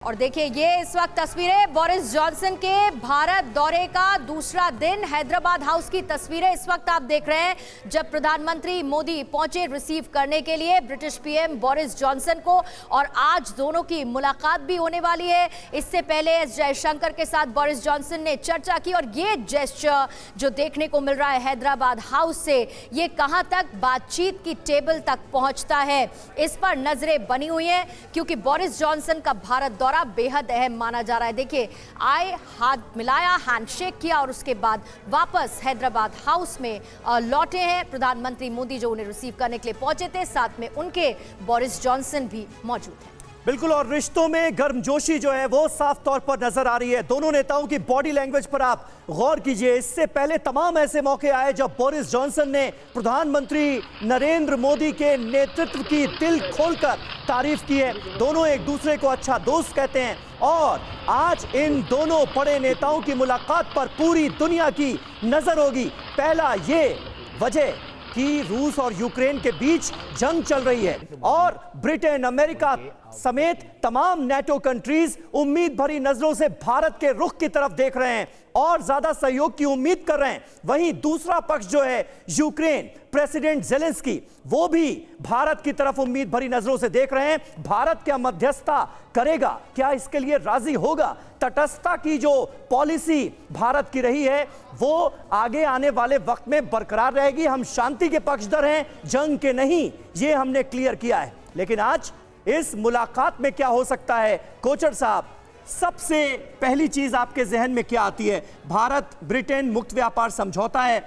और देखिए ये इस वक्त तस्वीरें बोरिस जॉनसन के भारत दौरे का दूसरा दिन हैदराबाद हाउस की तस्वीरें इस वक्त आप देख रहे हैं जब प्रधानमंत्री मोदी पहुंचे रिसीव करने के लिए ब्रिटिश पीएम बोरिस जॉनसन को। और आज दोनों की मुलाकात भी होने वाली है। इससे पहले एस जयशंकर के साथ बोरिस जॉनसन ने चर्चा की और ये जेस्चर जो देखने को मिल रहा है हैदराबाद हाउस से, ये कहां तक बातचीत की टेबल तक पहुंचता है इस पर नजरें बनी हुई हैं, क्योंकि बोरिस जॉनसन का भारत दौरा बेहद अहम माना जा रहा है। देखिए आए, हाथ मिलाया, हैंडशेक किया और उसके बाद वापस हैदराबाद हाउस में लौटे हैं प्रधानमंत्री मोदी जो उन्हें रिसीव करने के लिए पहुंचे थे। साथ में उनके बोरिस जॉनसन भी मौजूद हैं। बिल्कुल, और रिश्तों में गर्मजोशी जो है वो साफ तौर पर नजर आ रही है। दोनों नेताओं की बॉडी लैंग्वेज पर आप गौर कीजिए। इससे पहले तमाम ऐसे मौके आए जब बोरिस जॉनसन ने प्रधानमंत्री नरेंद्र मोदी के नेतृत्व की दिल खोलकर तारीफ की है। दोनों एक दूसरे को अच्छा दोस्त कहते हैं और आज इन दोनों बड़े नेताओं की मुलाकात पर पूरी दुनिया की नजर होगी। पहला ये वजह कि रूस और यूक्रेन के बीच जंग चल रही है और ब्रिटेन, अमेरिका समेत तमाम नेटो कंट्रीज उम्मीद भरी नजरों से भारत के रुख की तरफ देख रहे हैं और ज्यादा सहयोग की उम्मीद कर रहे हैं। वहीं दूसरा पक्ष जो है यूक्रेन, प्रेसिडेंट जेलेंस्की, वो भी भारत की तरफ उम्मीद भरी नजरों से देख रहे हैं। भारत क्या मध्यस्थता करेगा, क्या इसके लिए राजी होगा? तटस्थता की जो पॉलिसी भारत की रही है वो आगे आने वाले वक्त में बरकरार रहेगी। हम शांति के पक्षधर हैं, जंग के नहीं, ये हमने क्लियर किया है। लेकिन आज इस मुलाकात में क्या हो सकता है? कोचर साहब, सबसे पहली चीज आपके जहन में क्या आती है? भारत ब्रिटेन मुक्त व्यापार समझौता है,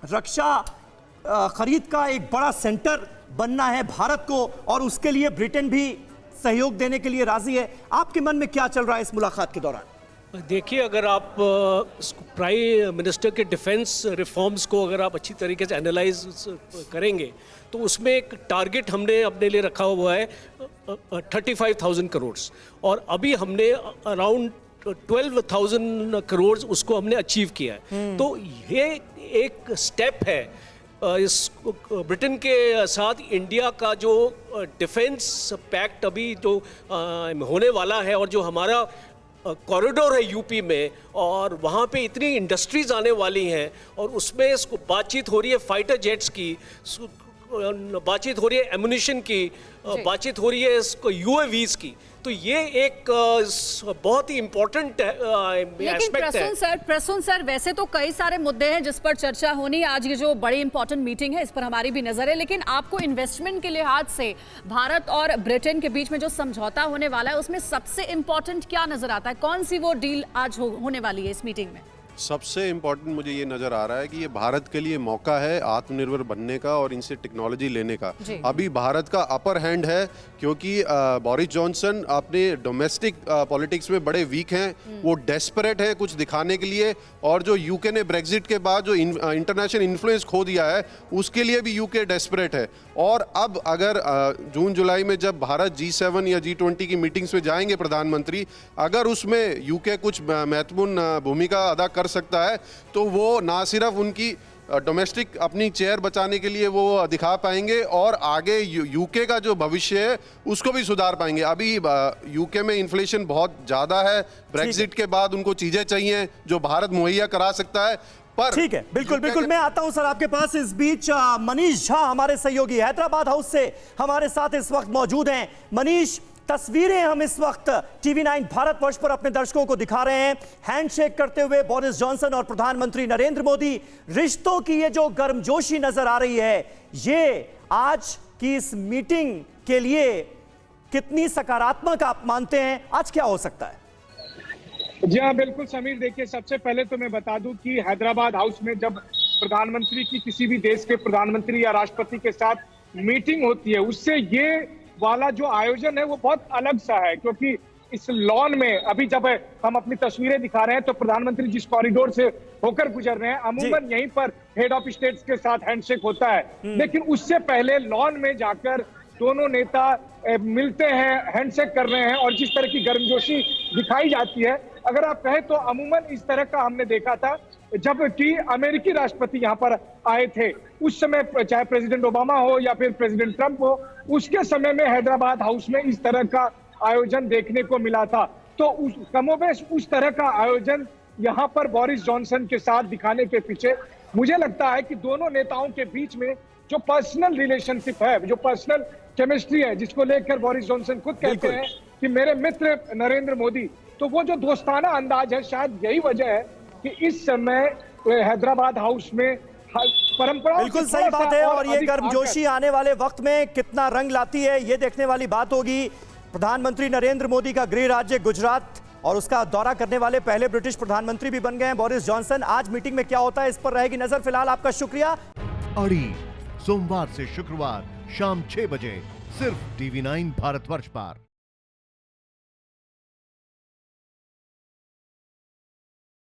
रक्षा खरीद का एक बड़ा सेंटर बनना है भारत को और उसके लिए ब्रिटेन भी सहयोग देने के लिए राजी है। आपके मन में क्या चल रहा है इस मुलाकात के दौरान? देखिए, अगर आप प्राइम मिनिस्टर के डिफेंस रिफॉर्म्स को अगर आप अच्छी तरीके से एनालाइज करेंगे तो उसमें एक टारगेट हमने अपने लिए रखा हुआ है 35,000 करोड़ और अभी हमने अराउंड 12,000 करोड़ उसको हमने अचीव किया है। तो ये एक स्टेप है इस ब्रिटेन के साथ इंडिया का जो डिफेंस पैक्ट अभी जो होने वाला है और जो हमारा कॉरिडोर है यूपी में और वहाँ पे इतनी इंडस्ट्रीज आने वाली हैं और उसमें इसको बातचीत हो रही है फाइटर जेट्स की, बातचीत हो रही है एमुनिशन की, बातचीत हो रही है इसको यूएवीज की। तो ये एक बहुत ही इम्पोर्टेंट एस्पेक्ट है। प्रसून सर, वैसे तो कई सारे मुद्दे हैं जिस पर चर्चा होनी। आज ये जो बड़ी इंपॉर्टेंट मीटिंग है इस पर हमारी भी नजर है, लेकिन आपको इन्वेस्टमेंट के लिहाज से भारत और ब्रिटेन के बीच में जो समझौता होने वाला है उसमें सबसे इंपॉर्टेंट क्या नजर आता है? कौन सी वो डील आज होने वाली है इस मीटिंग में? सबसे इम्पोर्टेंट मुझे ये नज़र आ रहा है कि ये भारत के लिए मौका है आत्मनिर्भर बनने का और इनसे टेक्नोलॉजी लेने का। अभी भारत का अपर हैंड है क्योंकि बोरिस जॉनसन अपने डोमेस्टिक पॉलिटिक्स में बड़े वीक हैं। वो डेस्परेट है कुछ दिखाने के लिए और जो यूके ने ब्रेग्जिट के बाद जो इंटरनेशनल इन्फ्लुएंस खो दिया है उसके लिए भी यूके डेस्परेट है। और अब अगर जून जुलाई में जब भारत G7 या G20 की मीटिंग्स में जाएंगे प्रधानमंत्री, अगर उसमें यूके कुछ महत्वपूर्ण भूमिका अदा कर सकता है तो वो ना सिर्फ उनकी डोमेस्टिक अपनी चेयर बचाने के लिए वो दिखा पाएंगे और आगे यूके का जो भविष्य है उसको भी सुधार पाएंगे। अभी यूके में इन्फ्लेशन बहुत ज़्यादा है, ब्रेग्जिट के बाद उनको चीज़ें चाहिए जो भारत मुहैया करा सकता है। पर ठीक है, बिल्कुल बिल्कुल, मैं आता हूं सर आपके पास। इस बीच मनीष झा हमारे सहयोगी हैदराबाद हाउस से हमारे साथ इस वक्त मौजूद हैं। मनीष, तस्वीरें हम इस वक्त TV9 भारतवर्ष पर अपने दर्शकों को दिखा रहे हैं, हैंडशेक करते हुए बोरिस जॉनसन और प्रधानमंत्री नरेंद्र मोदी। रिश्तों की ये जो गर्मजोशी नजर आ रही है, ये आज की इस मीटिंग के लिए कितनी सकारात्मक आप मानते हैं? आज क्या हो सकता है? जी हाँ, बिल्कुल समीर। देखिए, सबसे पहले तो मैं बता दूं कि हैदराबाद हाउस में जब प्रधानमंत्री की किसी भी देश के प्रधानमंत्री या राष्ट्रपति के साथ मीटिंग होती है उससे ये वाला जो आयोजन है वो बहुत अलग सा है, क्योंकि इस लॉन में अभी जब हम अपनी तस्वीरें दिखा रहे हैं तो प्रधानमंत्री जिस कॉरिडोर से होकर गुजर रहे हैं अमूमन यहीं पर हेड ऑफ स्टेट्स के साथ हैंडशेक होता है, लेकिन उससे पहले लॉन में जाकर दोनों नेता मिलते हैं, हैंडशेक कर रहे हैं और जिस तरह की गर्मजोशी दिखाई जाती है, अगर आप कहें तो अमूमन इस तरह का हमने देखा था जबकि अमेरिकी राष्ट्रपति यहाँ पर आए थे उस समय, चाहे प्रेसिडेंट ओबामा हो या फिर प्रेसिडेंट ट्रंप हो, उसके समय में हैदराबाद हाउस में इस तरह का आयोजन देखने को मिला था। तो उस कमोबेश उस तरह का आयोजन यहाँ पर बोरिस जॉनसन के साथ दिखाने के पीछे मुझे लगता है कि दोनों नेताओं के बीच में जो पर्सनल रिलेशनशिप है, जो पर्सनल केमिस्ट्री है, जिसको लेकर बोरिस जॉनसन खुद कहते हैं कि मेरे मित्र नरेंद्र मोदी, तो वो जो दोस्ताना अंदाज है, शायद यही वजह है कि इस समय हैदराबाद हाउस में परंपरा। बिल्कुल सही बात है। और ये गर्मजोशी आने वाले वक्त में कितना रंग लाती है, ये देखने वाली बात होगी। प्रधानमंत्री नरेंद्र मोदी का गृह राज्य गुजरात और उसका दौरा करने वाले पहले ब्रिटिश प्रधानमंत्री भी बन गए हैं बोरिस जॉनसन। आज मीटिंग में क्या होता है, इस पर रहेगी नजर। फिलहाल आपका शुक्रिया। अड़ी सोमवार से शुक्रवार शाम 6 बजे सिर्फ TV9 भारतवर्ष पर।